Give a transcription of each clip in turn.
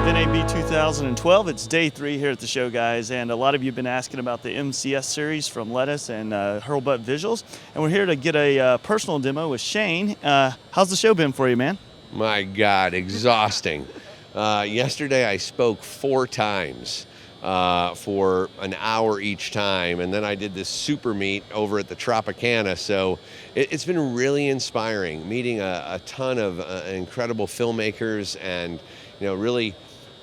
of NAB 2012. It's day 3 here at the show, guys, and a lot of you have been asking about the MCS series from Letus and Hurlbut Visuals, and we're here to get a personal demo with Shane. How's the show been for you, man? My God, exhausting. Yesterday I spoke 4 times for an hour each time, and then I did this super meet over at the Tropicana, so it's been really inspiring, meeting a ton of incredible filmmakers and, you know, really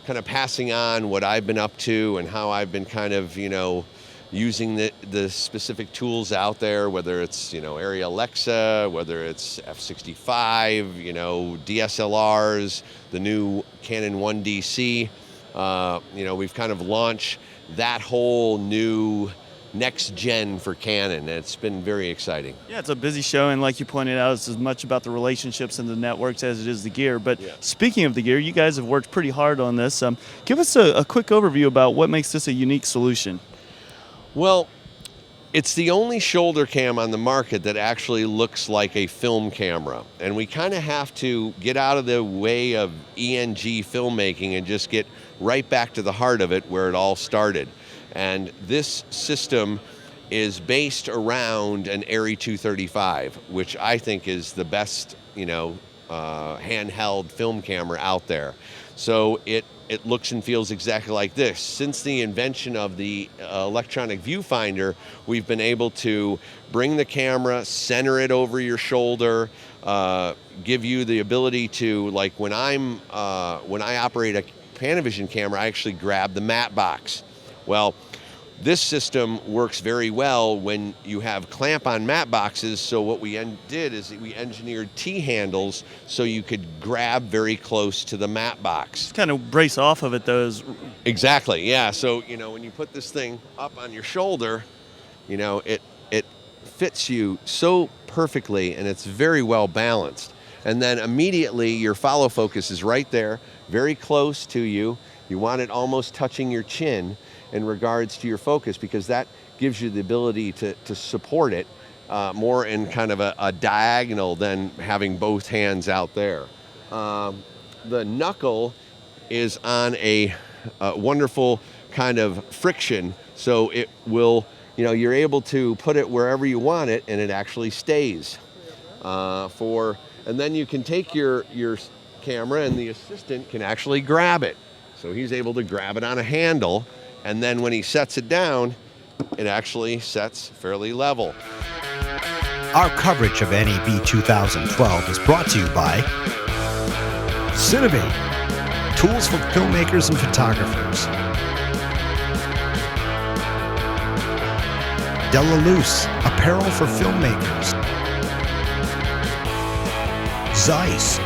kind of passing on what I've been up to and how I've been kind of, you know, using the specific tools out there, whether it's, you know, Area Alexa, whether it's F65, you know, DSLRs, the new Canon 1DC. You know, we've kind of launched that whole new next gen for Canon, and it's been very exciting. Yeah, it's a busy show, and like you pointed out, it's as much about the relationships and the networks as it is the gear. But yeah. Speaking of the gear, you guys have worked pretty hard on this. Give us a quick overview about what makes this a unique solution. Well, it's the only shoulder cam on the market that actually looks like a film camera. And we kind of have to get out of the way of ENG filmmaking and just get right back to the heart of it where it all started. And this system is based around an Arri 235, which I think is the best, you know, handheld film camera out there. So it looks and feels exactly like this. Since the invention of the electronic viewfinder, we've been able to bring the camera, center it over your shoulder, give you the ability to, like when I operate a Panavision camera, I actually grab the matte box. Well, this system works very well when you have clamp-on matte boxes, so what we did is we engineered T-handles so you could grab very close to the matte box. Just kind of brace off of it, those. Exactly, yeah. So, you know, when you put this thing up on your shoulder, you know, it fits you so perfectly, and it's very well balanced. And then immediately your follow focus is right there, very close to you. You want it almost touching your chin in regards to your focus, because that gives you the ability to support it more in kind of a diagonal than having both hands out there. The knuckle is on a wonderful kind of friction, so it will, you know, you're able to put it wherever you want it, and it actually stays. And then you can take your camera, and the assistant can actually grab it. So he's able to grab it on a handle, and then when he sets it down, it actually sets fairly level. Our coverage of NAB 2012 is brought to you by Cinnabate, tools for filmmakers and photographers. Delaluz, apparel for filmmakers. Zeiss,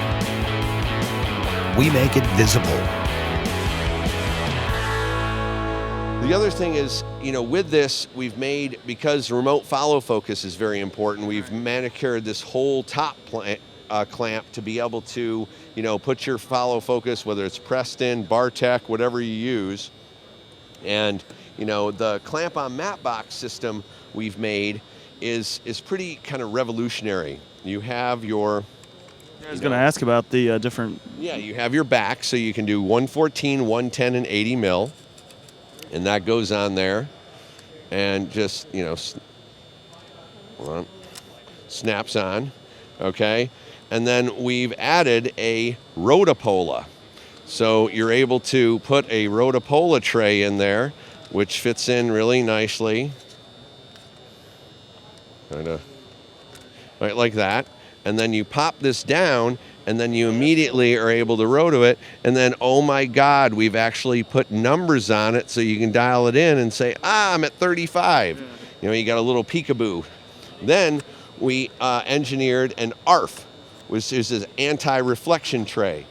we make it visible. The other thing is, you know, with this, we've made, because remote follow focus is very important, we've manicured this whole top clamp to be able to, you know, put your follow focus, whether it's Preston, Bartek, whatever you use. And, you know, the clamp on matte box system we've made is pretty kind of revolutionary. You have your... I was going to ask about the different... Yeah, you have your back, so you can do 114, 110, and 80 mil. And that goes on there, and just, you know, snaps on, okay? And then we've added a rotopola. So you're able to put a rotopola tray in there, which fits in really nicely. Kind of right like that. And then you pop this down, and then you immediately are able to roto it, and then, oh my God, we've actually put numbers on it so you can dial it in and say, I'm at 35. You know, you got a little peekaboo. Then we engineered an ARF, which is an anti-reflection tray.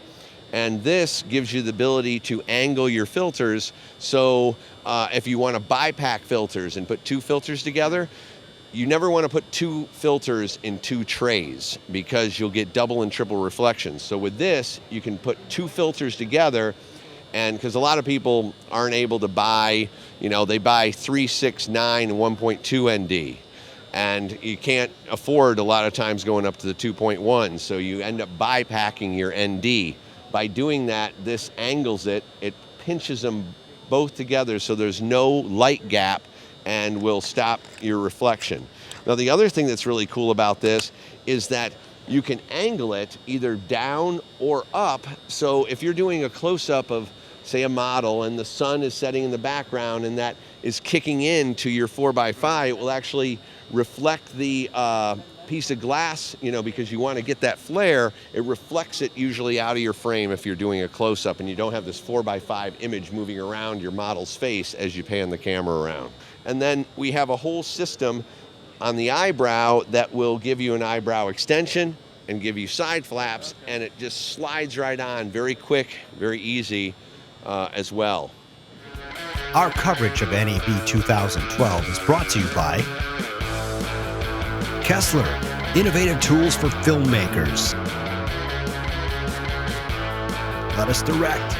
And this gives you the ability to angle your filters, so if you want to bipack filters and put 2 filters together, you never want to put 2 filters in 2 trays because you'll get double and triple reflections. So with this, you can put 2 filters together, and because a lot of people aren't able to buy, you know, they buy 3, 6, 9, and 1.2 ND. And you can't afford a lot of times going up to the 2.1, so you end up bipacking your ND By doing that, this angles it. It pinches them both together so there's no light gap and will stop your reflection. Now, the other thing that's really cool about this is that you can angle it either down or up. So if you're doing a close-up of, say, a model and the sun is setting in the background and that is kicking into your 4x5, it will actually reflect the piece of glass, because you want to get that flare. It reflects it usually out of your frame if you're doing a close-up and you don't have this 4x5 image moving around your model's face as you pan the camera around. And then we have a whole system on the eyebrow that will give you an eyebrow extension and give you side flaps, and it just slides right on, very quick, very easy as well. Our coverage of NAB 2012 is brought to you by Kessler, innovative tools for filmmakers. Letus Direct.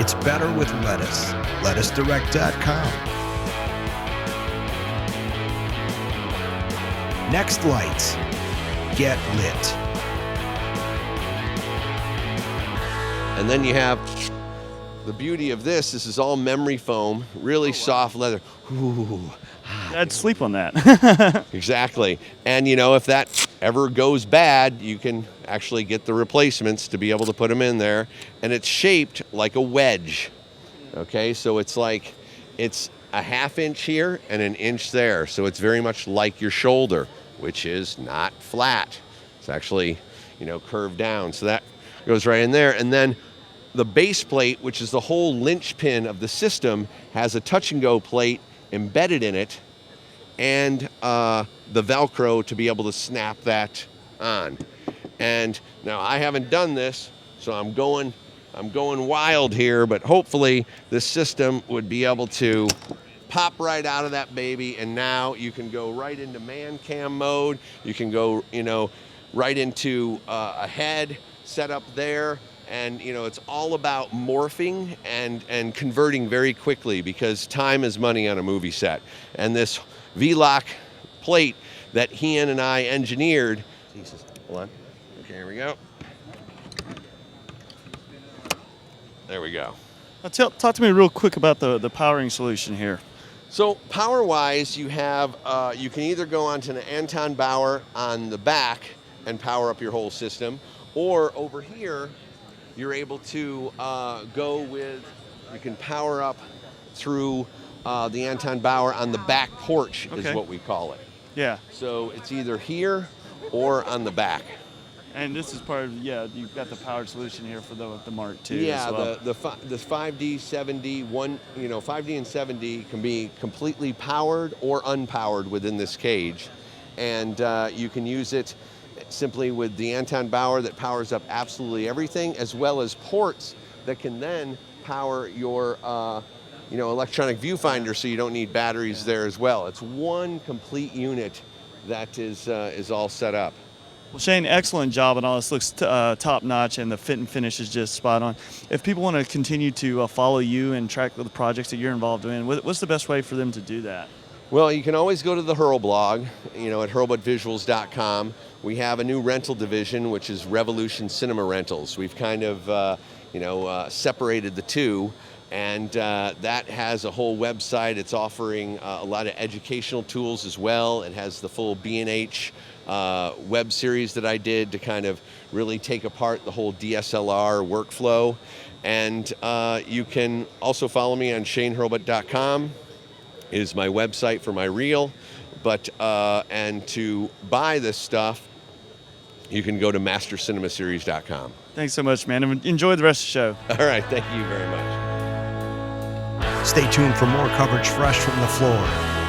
It's better with lettuce. LetusDirect.com. Next Lights. Get lit. And then you have the beauty of this. This is all memory foam, really soft leather. Ooh. I'd sleep on that. Exactly. And if that ever goes bad, you can actually get the replacements to be able to put them in there. And it's shaped like a wedge. Okay, so it's a 1/2 inch here and 1 inch there. So it's very much like your shoulder, which is not flat. It's actually, curved down. So that goes right in there. And then the base plate, which is the whole linchpin of the system, has a touch and go plate embedded in it, and the Velcro to be able to snap that on. And now I haven't done this, so I'm going wild here, but hopefully this system would be able to pop right out of that baby, and now you can go right into man cam mode. You can go, right into a head set up there. And it's all about morphing and converting very quickly, because time is money on a movie set. And this V-Lock plate that Ian and I engineered. Jesus, hold on. Okay, here we go. There we go. Now talk to me real quick about the powering solution here. So power-wise, you have you can either go onto an Anton Bauer on the back and power up your whole system, or over here, you're able to you can power up through the Anton Bauer on the back porch, is what we call it. Yeah. So it's either here or on the back. And this is part of, you've got the powered solution here for the Mark II. Yeah, as well. the 5D, 7D, 5D and 7D can be completely powered or unpowered within this cage. And you can use it simply with the Anton Bauer that powers up absolutely everything, as well as ports that can then power your electronic viewfinder, so you don't need batteries there as well. It's one complete unit that is all set up. Well, Shane, excellent job on all this. Looks top notch, and the fit and finish is just spot on. If people want to continue to follow you and track the projects that you're involved in, what's the best way for them to do that? Well, you can always go to the Hurl blog, at hurlbutvisuals.com. We have a new rental division, which is Revolution Cinema Rentals. We've kind of, separated the two, and that has a whole website. It's offering a lot of educational tools as well. It has the full B&H web series that I did to kind of really take apart the whole DSLR workflow. And you can also follow me on shanehurlbut.com. Is my website for my reel, but and to buy this stuff, you can go to mastercinemaseries.com. Thanks so much, man, and enjoy the rest of the show. All right, thank you very much. Stay tuned for more coverage fresh from the floor.